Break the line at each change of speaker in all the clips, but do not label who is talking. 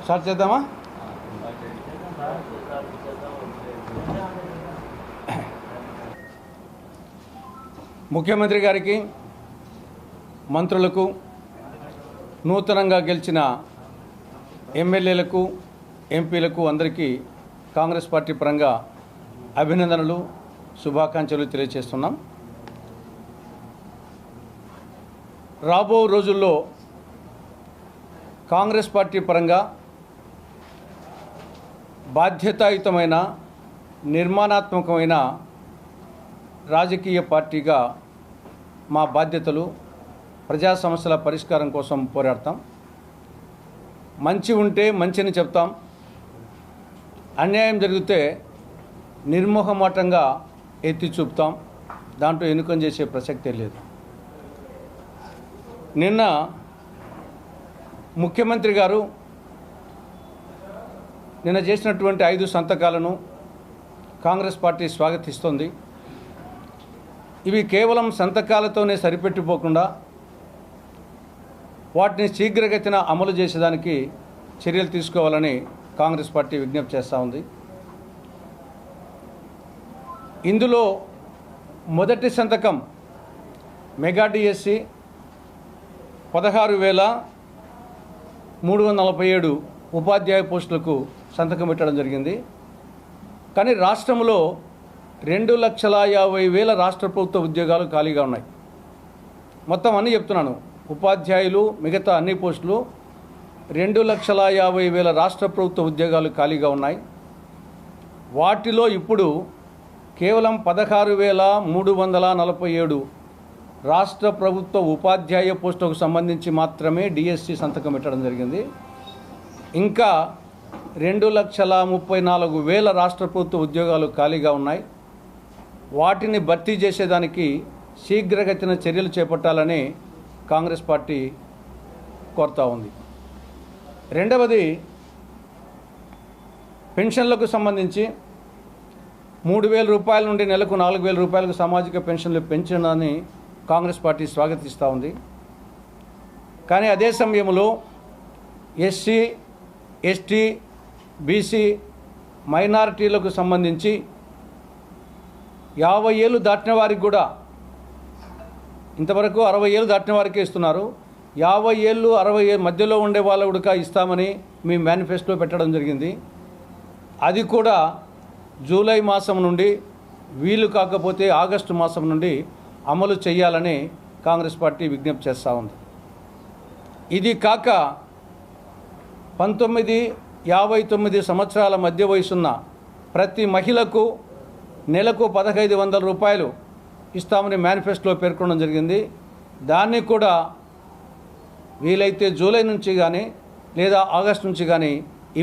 Start చేద్దామా? ముఖ్యమంత్రి గారికి, మంత్రులకు, నూతనంగా గెలిచిన ఎమ్మెల్యేలకు, ఎంపీలకు అందరికీ కాంగ్రెస్ పార్టీ పరంగా అభినందనలు, శుభాకాంక్షలు తెలియజేస్తున్నాం. రాబో రోజుల్లో కాంగ్రెస్ పార్టీ పరంగా బాధ్యతాయుతమైన, నిర్మాణాత్మకమైన రాజకీయ పార్టీగా మా బాధ్యతలు ప్రజా సమస్యల పరిష్కారం కోసం పోరాడతాం. మంచి ఉంటే మంచిని చెప్తాం, అన్యాయం జరిగితే నిర్మోహమాటంగా ఎత్తి చూపుతాం. దాంట్లో ఎన్నికం చేసే ప్రసక్తే లేదు. నిన్న ముఖ్యమంత్రి గారు నిన్న చేసినటువంటి 5 సంతకాలను కాంగ్రెస్ పార్టీ స్వాగతిస్తోంది. ఇవి కేవలం సంతకాలతోనే సరిపెట్టిపోకుండా వాటిని శీఘ్రగతిన అమలు చేసేదానికి చర్యలు తీసుకోవాలని కాంగ్రెస్ పార్టీ విజ్ఞప్తి చేస్తూ ఉంది. ఇందులో మొదటి సంతకం మెగా డిఎస్సి 16,347 ఉపాధ్యాయ పోస్టులకు సంతకం పెట్టడం జరిగింది. కానీ రాష్ట్రంలో 2,50,000 రాష్ట్ర ప్రభుత్వ ఉద్యోగాలు ఖాళీగా ఉన్నాయి. మొత్తం అన్నీ చెప్తున్నాను, ఉపాధ్యాయులు మిగతా అన్ని పోస్టులు 2,50,000 రాష్ట్ర ప్రభుత్వ ఉద్యోగాలు ఖాళీగా ఉన్నాయి. వాటిలో ఇప్పుడు కేవలం 16,347 రాష్ట్ర ప్రభుత్వ ఉపాధ్యాయ పోస్టులకు సంబంధించి మాత్రమే డిఎస్సి సంతకం పెట్టడం జరిగింది. ఇంకా 2,34,000 రాష్ట్ర ప్రభుత్వ ఉద్యోగాలు ఖాళీగా ఉన్నాయి. వాటిని భర్తీ చేసేదానికి శీఘ్రగతిన చర్యలు చేపట్టాలని కాంగ్రెస్ పార్టీ కోరుతూ ఉంది. రెండవది, పెన్షన్లకు సంబంధించి 3,000 రూపాయల నుండి నెలకు 4,000 రూపాయలకు సామాజిక పెన్షన్లు పెంచడాన్ని కాంగ్రెస్ పార్టీ స్వాగతిస్తూ ఉంది. కానీ అదే సమయంలో ఎస్సీ, ఎస్టీ, బీసీ, మైనారిటీలకు సంబంధించి 50 ఏళ్ళు దాటిన వారికి కూడా, ఇంతవరకు 60 ఏళ్ళు దాటిన వారికే ఇస్తున్నారు, 50 ఏళ్ళు 60 మధ్యలో ఉండే వాళ్ళకు కూడా ఇస్తామని మీ మేనిఫెస్టోలో పెట్టడం జరిగింది. అది కూడా జూలై మాసం నుండి, వీలు కాకపోతే ఆగస్టు మాసం నుండి అమలు చేయాలని కాంగ్రెస్ పార్టీ విజ్ఞప్తి చేస్తూ ఉంది. ఇది కాక 19-59 సంవత్సరాల మధ్య వయసున్న ప్రతి మహిళకు నెలకు 1,500 రూపాయలు ఇస్తామని మేనిఫెస్టోలో పేర్కొనడం జరిగింది. దాన్ని కూడా వీలైతే జూలై నుంచి కానీ లేదా ఆగస్టు నుంచి కానీ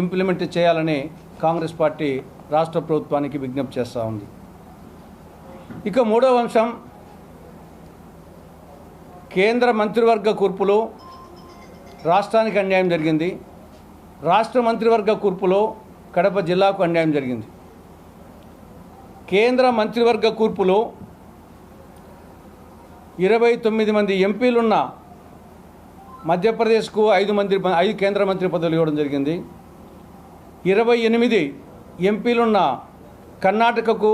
ఇంప్లిమెంట్ చేయాలని కాంగ్రెస్ పార్టీ రాష్ట్ర ప్రభుత్వానికి విజ్ఞప్తి చేస్తూ ఉంది. ఇక మూడవ అంశం, కేంద్ర మంత్రివర్గ కూర్పులో రాష్ట్రానికి అన్యాయం జరిగింది. రాష్ట్ర మంత్రివర్గ కూర్పులో కడప జిల్లాకు అన్యాయం జరిగింది. కేంద్ర మంత్రివర్గ కూర్పులో 29 మంది ఎంపీలున్న మధ్యప్రదేశ్కు 5 కేంద్ర మంత్రి పదవులు ఇవ్వడం జరిగింది. 28 ఎంపీలున్న కర్ణాటకకు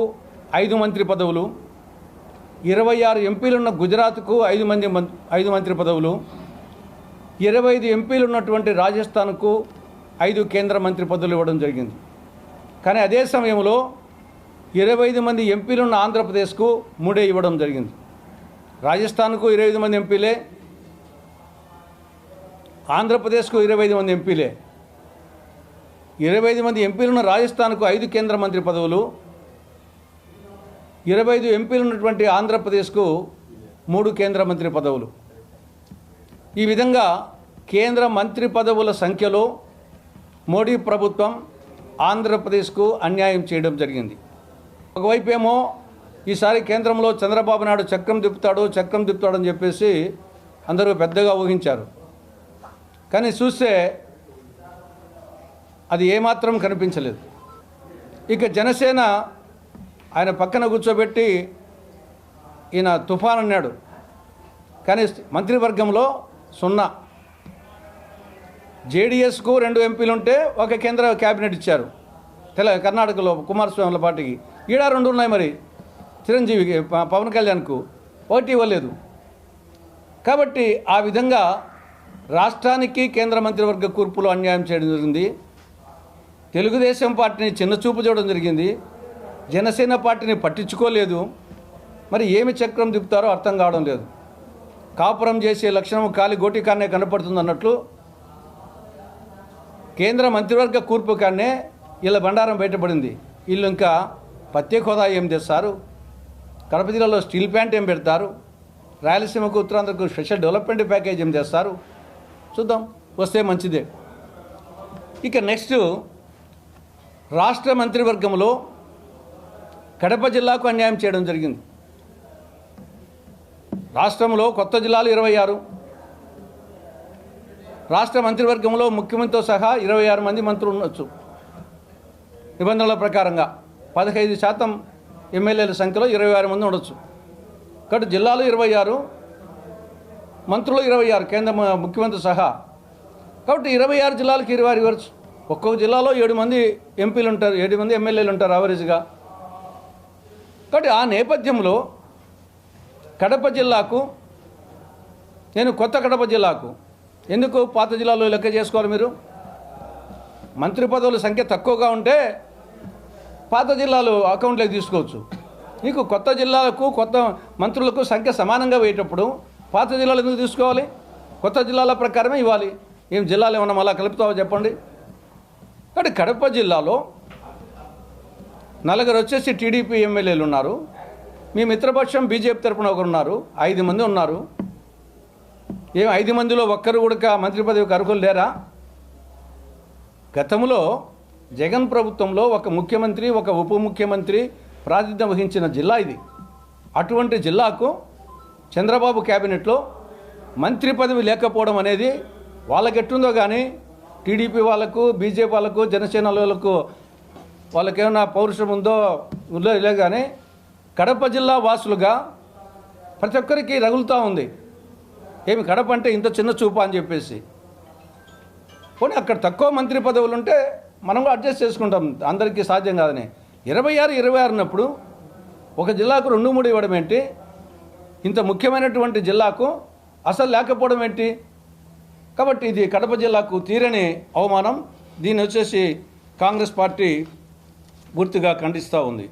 5 మంత్రి పదవులు, 26 ఎంపీలున్న గుజరాత్కు 5 మంత్రి పదవులు, 25 ఎంపీలు ఉన్నటువంటి రాజస్థాన్కు 5 కేంద్ర మంత్రి పదవులు ఇవ్వడం జరిగింది. కానీ అదే సమయంలో 25 మంది ఎంపీలున్న ఆంధ్రప్రదేశ్కు 3 ఇవ్వడం జరిగింది. రాజస్థాన్కు 25 మంది ఎంపీలే, ఆంధ్రప్రదేశ్కు 25 మంది ఎంపీలే. 25 మంది ఎంపీలున్న రాజస్థాన్కు 5 కేంద్ర మంత్రి పదవులు, 25 ఎంపీలు ఉన్నటువంటి ఆంధ్రప్రదేశ్కు 3 కేంద్ర మంత్రి పదవులు. ఈ విధంగా కేంద్ర మంత్రి పదవుల సంఖ్యలో మోడీ ప్రభుత్వం ఆంధ్రప్రదేశ్కు అన్యాయం చేయడం జరిగింది. ఒకవైపేమో ఈసారి కేంద్రంలో చంద్రబాబు నాయుడు చక్రం తిప్పుతాడని చెప్పేసి అందరూ పెద్దగా ఊహించారు. కానీ చూస్తే అది ఏమాత్రం కనిపించలేదు. ఇక జనసేన ఆయన పక్కన కూర్చోబెట్టి ఈయన తుఫాన్ అన్నాడు, కానీ మంత్రివర్గంలో 0. జేడీఎస్కు 2 ఎంపీలు ఉంటే ఒక కేంద్ర క్యాబినెట్ ఇచ్చారు. కర్ణాటకలో కుమారస్వామిల పార్టీకి ఈడ 2 ఉన్నాయి. మరి చిరంజీవికి పవన్ కళ్యాణ్కు 1 ఇవ్వలేదు. కాబట్టి ఆ విధంగా రాష్ట్రానికి కేంద్ర మంత్రివర్గ కూర్పులో అన్యాయం చేయడం జరిగింది. తెలుగుదేశం పార్టీని చిన్నచూపు చూడడం జరిగింది. జనసేన పార్టీని పట్టించుకోలేదు. మరి ఏమి చక్రం తిప్పుతారో అర్థం కావడం లేదు. కాపురం చేసే లక్షణం కాలి గోటికాన్నే కనపడుతుంది అన్నట్లు కేంద్ర మంత్రివర్గ కూర్పు కాన్నే వీళ్ళ బండారం బయటపడింది. వీళ్ళు ఇంకా ప్రత్యేక హోదా ఏం తెస్తారు, కడప జిల్లాలో స్టీల్ ప్లాంట్ ఏం పెడతారు, రాయలసీమకు ఉత్తరాంధ్రకు స్పెషల్ డెవలప్మెంట్ ప్యాకేజ్ ఏం చేస్తారు చూద్దాం, వస్తే మంచిదే. ఇక నెక్స్ట్ రాష్ట్ర మంత్రివర్గంలో కడప జిల్లాకు అన్యాయం చేయడం జరిగింది. రాష్ట్రంలో కొత్త జిల్లాలు 26, రాష్ట్ర మంత్రివర్గంలో ముఖ్యమంత్రితో సహా 26 మంది మంత్రులు ఉండొచ్చు నిబంధనల ప్రకారంగా. 15% ఎమ్మెల్యేల సంఖ్యలో 26 మంది ఉండొచ్చు. కాబట్టి జిల్లాలు 26, మంత్రులు 26, కేంద్ర ముఖ్యమంత్రి సహా. కాబట్టి 26 జిల్లాలకు 26 ఇవ్వచ్చు. ఒక్కొక్క జిల్లాలో 7 మంది ఎంపీలు ఉంటారు, 7 మంది ఎమ్మెల్యేలు ఉంటారు యావరేజ్గా. కాబట్టి ఆ నేపథ్యంలో కడప జిల్లాకు, నేను కొత్త కడప జిల్లాకు ఎందుకు పాత జిల్లాలో లెక్క చేసుకోవాలి? మీరు మంత్రి పదవుల సంఖ్య తక్కువగా ఉంటే పాత జిల్లాలు అకౌంట్లోకి తీసుకోవచ్చు. మీకు కొత్త జిల్లాలకు కొత్త మంత్రులకు సంఖ్య సమానంగా వేయేటప్పుడు పాత జిల్లాలు ఎందుకు తీసుకోవాలి? కొత్త జిల్లాల ప్రకారమే ఇవ్వాలి. ఏం జిల్లాలు ఏమన్నా మళ్ళా కలుపుతావో చెప్పండి. కాబట్టి కడప జిల్లాలో 4 వచ్చేసి టీడీపీ ఎమ్మెల్యేలు ఉన్నారు. మీ మిత్రపక్షం బీజేపీ తరపున ఒకరున్నారు, 5 మంది ఉన్నారు. 5 మందిలో ఒక్కరు కూడా మంత్రి పదవికి అర్హులు లేరా? గతంలో జగన్ ప్రభుత్వంలో ఒక ముఖ్యమంత్రి, ఒక ఉప ముఖ్యమంత్రి ప్రాతినిధ్యం వహించిన జిల్లా ఇది. అటువంటి జిల్లాకు చంద్రబాబు క్యాబినెట్లో మంత్రి పదవి లేకపోవడం అనేది వాళ్ళకెట్టుందో కానీ టీడీపీ వాళ్ళకు, బీజేపీ వాళ్ళకు, జనసేన వాళ్ళకేమైనా పౌరుషం ఉందో లే, కానీ కడప జిల్లా వాసులుగా ప్రతి ఒక్కరికి రగులుతూ ఉంది. ఏమి కడప అంటే ఇంత చిన్న చూపా అని చెప్పేసి. పోనీ అక్కడ తక్కువ మంత్రి పదవులు ఉంటే మనం కూడా అడ్జస్ట్ చేసుకుంటాం, అందరికీ సాధ్యం కాదని. 26 అన్నప్పుడు ఒక జిల్లాకు 2-3 ఇవ్వడం ఏంటి? ఇంత ముఖ్యమైనటువంటి జిల్లాకు అసలు లేకపోవడం ఏంటి? కాబట్టి ఇది కడప జిల్లాకు తీరని అవమానం. దీన్ని వచ్చేసి కాంగ్రెస్ పార్టీ పూర్తిగా ఖండిస్తూ ఉంది.